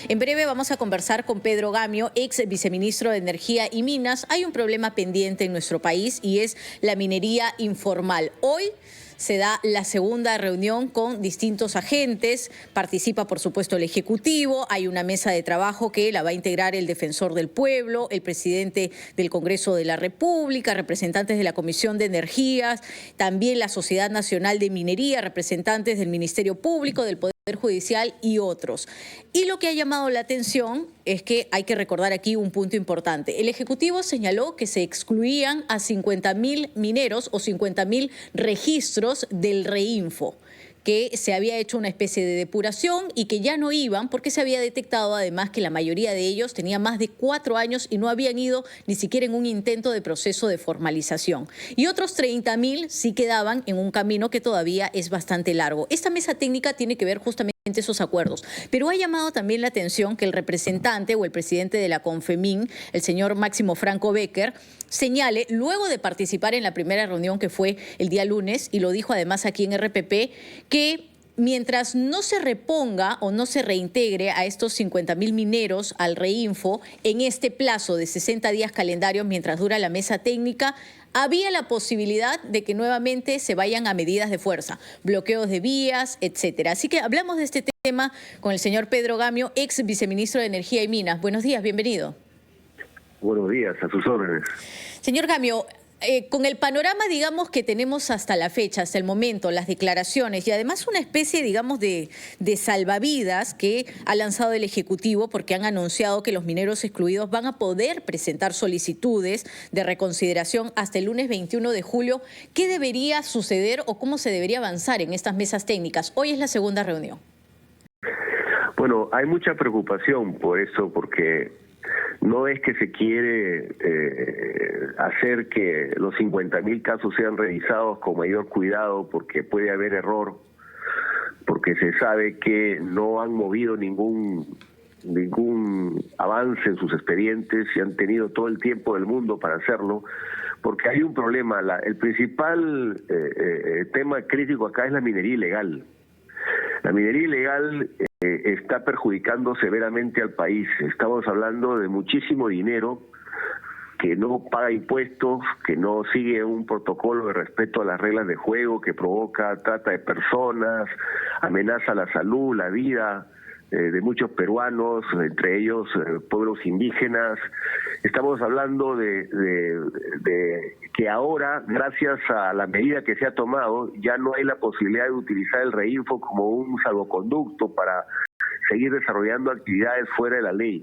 En breve vamos a conversar con Pedro Gamio, ex viceministro de Energía y Minas. Hay un problema pendiente en nuestro país y es la minería informal. Hoy se da la segunda reunión con distintos agentes. Participa, por supuesto, el Ejecutivo. Hay una mesa de trabajo que la va a integrar el Defensor del Pueblo, el presidente del Congreso de la República, representantes de la Comisión de Energías, también la Sociedad Nacional de Minería, representantes del Ministerio Público, del Poder Judicial y otros. Y lo que ha llamado la atención es que hay que recordar aquí un punto importante. El Ejecutivo señaló que se excluían a 50.000 mineros o 50.000 registros del Reinfo, que se había hecho una especie de depuración y que ya no iban porque se había detectado además que la mayoría de ellos tenía más de 4 años y no habían ido ni siquiera en un intento de proceso de formalización. Y otros 30.000 sí quedaban en un camino que todavía es bastante largo. Esta mesa técnica tiene que ver justamente esos acuerdos, pero ha llamado también la atención que el representante o el presidente de la CONFEMIN, el señor Máximo Franco Becker, señale, luego de participar en la primera reunión que fue el día lunes, y lo dijo además aquí en RPP, que mientras no se reponga o no se reintegre a estos 50.000 mineros al Reinfo en este plazo de 60 días calendarios mientras dura la mesa técnica, había la posibilidad de que nuevamente se vayan a medidas de fuerza, bloqueos de vías, etcétera. Así que hablamos de este tema con el señor Pedro Gamio, ex viceministro de Energía y Minas. Buenos días, bienvenido. Buenos días, a sus órdenes. Señor Gamio, con el panorama, digamos, que tenemos hasta la fecha, hasta el momento, las declaraciones y además una especie, digamos, de salvavidas que ha lanzado el Ejecutivo porque han anunciado que los mineros excluidos van a poder presentar solicitudes de reconsideración hasta el lunes 21 de julio. ¿Qué debería suceder o cómo se debería avanzar en estas mesas técnicas? Hoy es la segunda reunión. Bueno, hay mucha preocupación por eso, porque no es que se quiere hacer que los 50.000 casos sean revisados con mayor cuidado, porque puede haber error, porque se sabe que no han movido ningún avance en sus expedientes y han tenido todo el tiempo del mundo para hacerlo, porque hay un problema. El principal tema crítico acá es la minería ilegal. La minería ilegal está perjudicando severamente al país. Estamos hablando de muchísimo dinero que no paga impuestos, que no sigue un protocolo de respeto a las reglas de juego, que provoca trata de personas, amenaza la salud, la vida de muchos peruanos, entre ellos pueblos indígenas. Estamos hablando de que ahora, gracias a la medida que se ha tomado, ya no hay la posibilidad de utilizar el Reinfo como un salvoconducto para seguir desarrollando actividades fuera de la ley.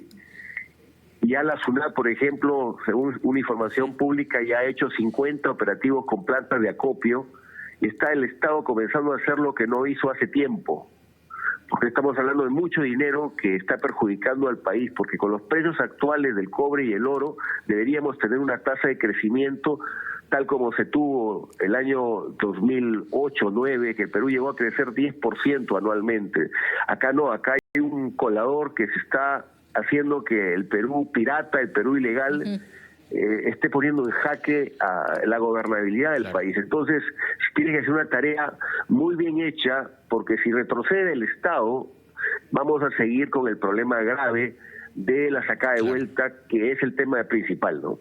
Ya la SUNAT, por ejemplo, según una información pública, ya ha hecho 50 operativos con plantas de acopio y está el Estado comenzando a hacer lo que no hizo hace tiempo. Porque estamos hablando de mucho dinero que está perjudicando al país, porque con los precios actuales del cobre y el oro deberíamos tener una tasa de crecimiento tal como se tuvo el año 2008-2009, que el Perú llegó a crecer 10% anualmente. Acá no, acá hay un colador que se está haciendo que el Perú pirata, el Perú ilegal, esté poniendo en jaque a la gobernabilidad del país. Entonces, tiene que ser una tarea muy bien hecha, porque si retrocede el Estado, vamos a seguir con el problema grave de la sacada de vuelta, que es el tema principal, ¿no?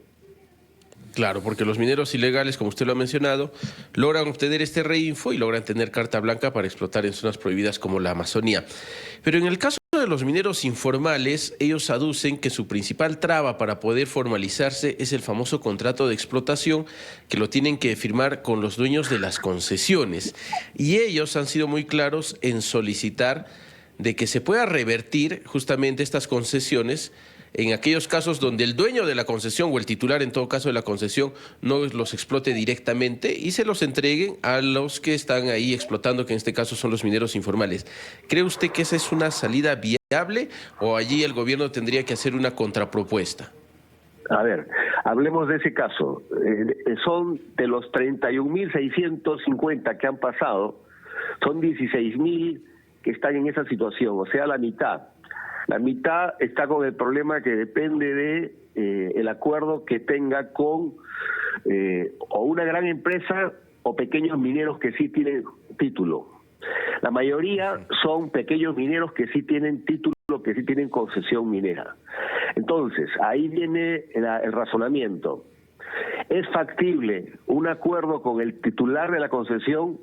Claro, porque los mineros ilegales, como usted lo ha mencionado, logran obtener este Reinfo y logran tener carta blanca para explotar en zonas prohibidas como la Amazonía. Pero en el caso de los mineros informales, ellos aducen que su principal traba para poder formalizarse es el famoso contrato de explotación, que lo tienen que firmar con los dueños de las concesiones. Y ellos han sido muy claros en solicitar de que se pueda revertir justamente estas concesiones en aquellos casos donde el dueño de la concesión o el titular, en todo caso, de la concesión no los explote directamente y se los entreguen a los que están ahí explotando, que en este caso son los mineros informales. ¿Cree usted que esa es una salida viable o allí el gobierno tendría que hacer una contrapropuesta? A ver, hablemos de ese caso. Son de los 31.650 que han pasado, son 16.000 que están en esa situación, o sea, la mitad. La mitad está con el problema que depende de el acuerdo que tenga con o una gran empresa o pequeños mineros que sí tienen título. La mayoría son pequeños mineros que sí tienen título que sí tienen concesión minera. Entonces, ahí viene el razonamiento. ¿Es factible un acuerdo con el titular de la concesión?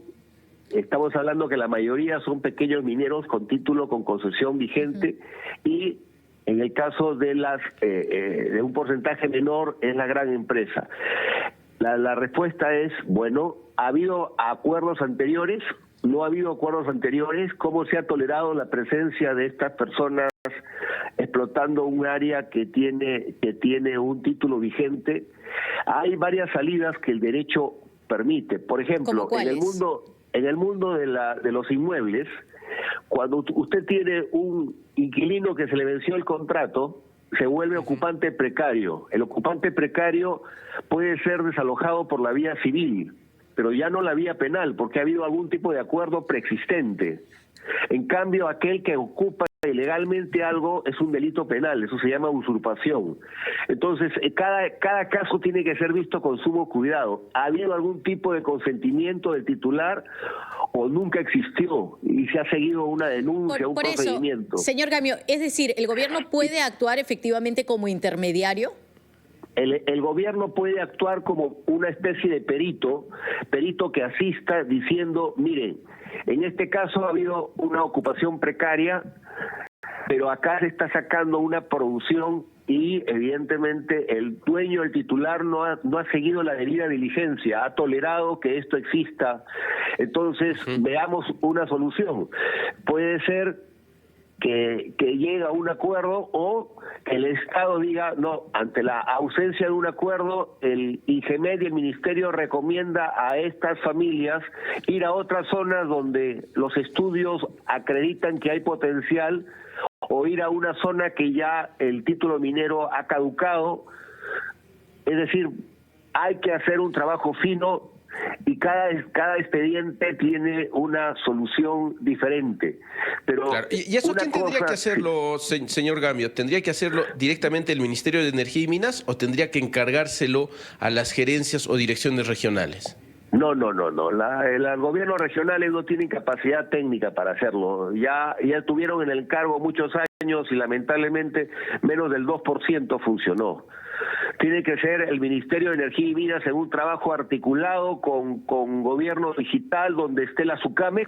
Estamos hablando que la mayoría son pequeños mineros con título, con concesión vigente, y en el caso de de un porcentaje menor es la gran empresa. La respuesta es, bueno, ¿ha habido acuerdos anteriores? ¿No ha habido acuerdos anteriores? ¿Cómo se ha tolerado la presencia de estas personas explotando un área que tiene un título vigente? Hay varias salidas que el derecho permite. Por ejemplo, en el mundo de los inmuebles, cuando usted tiene un inquilino que se le venció el contrato, se vuelve ocupante precario. El ocupante precario puede ser desalojado por la vía civil, pero ya no la vía penal, porque ha habido algún tipo de acuerdo preexistente. En cambio, aquel que ocupa ilegalmente algo es un delito penal, eso se llama usurpación. Entonces, cada caso tiene que ser visto con sumo cuidado. ¿Ha habido algún tipo de consentimiento del titular o nunca existió y se ha seguido una denuncia, un procedimiento? Eso, señor Gamio, es decir, ¿el gobierno puede actuar efectivamente como intermediario? El gobierno puede actuar como una especie de perito que asista diciendo, miren, en este caso ha habido una ocupación precaria, pero acá se está sacando una producción y evidentemente el dueño, el titular, no ha seguido la debida diligencia, ha tolerado que esto exista. Entonces, veamos una solución. Puede ser que llegue a un acuerdo o que el Estado diga, no, ante la ausencia de un acuerdo, el IGEMED y el Ministerio recomienda a estas familias ir a otras zonas donde los estudios acreditan que hay potencial, o ir a una zona que ya el título minero ha caducado. Es decir, hay que hacer un trabajo fino y cada expediente tiene una solución diferente. Pero claro. ¿Y eso quién tendría que hacerlo, señor Gamio? ¿Tendría que hacerlo directamente el Ministerio de Energía y Minas o tendría que encargárselo a las gerencias o direcciones regionales? No. Los gobiernos regionales no tienen capacidad técnica para hacerlo. Ya estuvieron en el cargo muchos años y lamentablemente menos del 2% funcionó. Tiene que ser el Ministerio de Energía y Minas en un trabajo articulado con gobierno digital donde esté la SUCAME,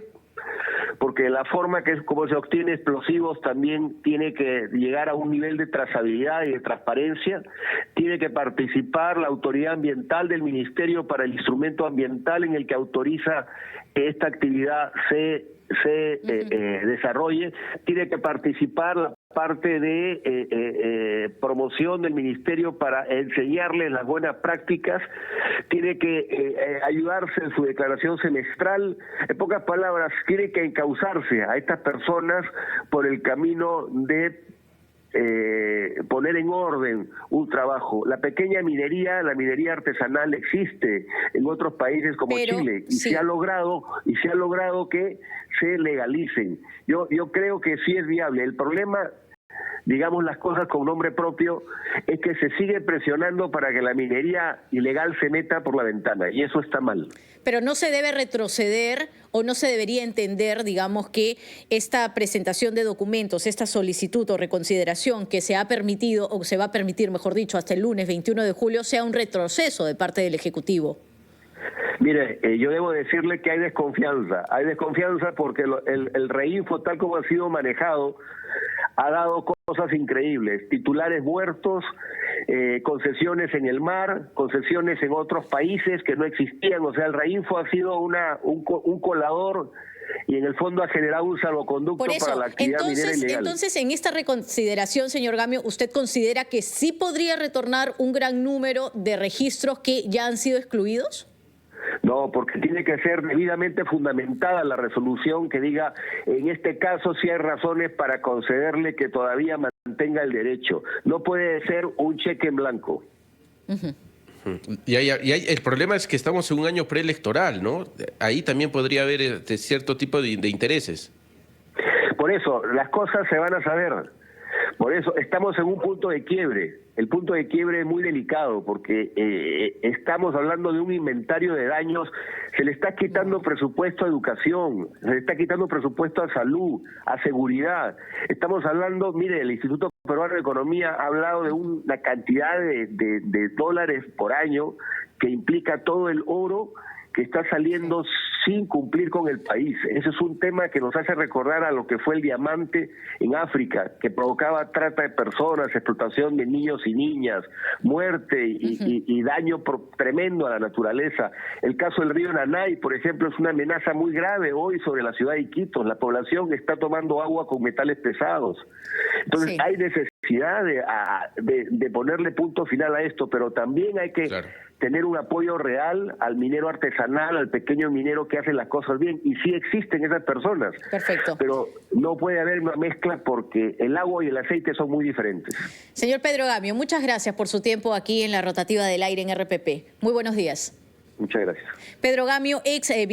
porque la forma que es como se obtiene explosivos también tiene que llegar a un nivel de trazabilidad y de transparencia. Tiene que participar la autoridad ambiental del ministerio para el instrumento ambiental en el que autoriza que esta actividad se desarrolle. Tiene que participar la parte de promoción del ministerio para enseñarles las buenas prácticas. Tiene que ayudarse en su declaración semestral. En pocas palabras, tiene que encauzarse a estas personas por el camino de poner en orden un trabajo. La pequeña minería, la minería artesanal existe en otros países como Chile y se ha logrado que se legalicen. Yo creo que sí es viable. El problema, digamos las cosas con nombre propio, es que se sigue presionando para que la minería ilegal se meta por la ventana, y eso está mal. Pero no se debe retroceder o no se debería entender, digamos, que esta presentación de documentos, esta solicitud o reconsideración que se ha permitido, o se va a permitir, mejor dicho, hasta el lunes 21 de julio, sea un retroceso de parte del Ejecutivo. Mire, yo debo decirle que hay desconfianza porque el Reinfo, tal como ha sido manejado, ha dado cosas increíbles, titulares muertos, concesiones en el mar, concesiones en otros países que no existían. O sea, el Reinfo ha sido un colador y en el fondo ha generado un salvoconducto para la actividad minera ilegal. Entonces, en esta reconsideración, señor Gamio, ¿usted considera que sí podría retornar un gran número de registros que ya han sido excluidos? No, porque tiene que ser debidamente fundamentada la resolución que diga, en este caso sí hay razones para concederle que todavía mantenga el derecho. No puede ser un cheque en blanco. Y el problema es que estamos en un año preelectoral, ¿no? Ahí también podría haber cierto tipo de intereses. Por eso, las cosas se van a saber. Por eso, estamos en un punto de quiebre. el punto de quiebre es muy delicado porque estamos hablando de un inventario de daños. Se le está quitando presupuesto a educación, se le está quitando presupuesto a salud, a seguridad. Estamos hablando, mire, el Instituto Peruano de Economía ha hablado de una cantidad de dólares por año que implica todo el oro que está saliendo sin cumplir con el país. Ese es un tema que nos hace recordar a lo que fue el diamante en África, que provocaba trata de personas, explotación de niños y niñas, muerte y daño tremendo a la naturaleza. El caso del río Nanay, por ejemplo, es una amenaza muy grave hoy sobre la ciudad de Iquitos. La población está tomando agua con metales pesados. Entonces hay necesidad de ponerle punto final a esto, pero también hay que tener un apoyo real al minero artesanal, al pequeño minero que hace las cosas bien, y sí existen esas personas. Perfecto. Pero no puede haber una mezcla porque el agua y el aceite son muy diferentes. Señor Pedro Gamio, muchas gracias por su tiempo aquí en la rotativa del aire en RPP. Muy buenos días. Muchas gracias. Pedro Gamio, ex viceministro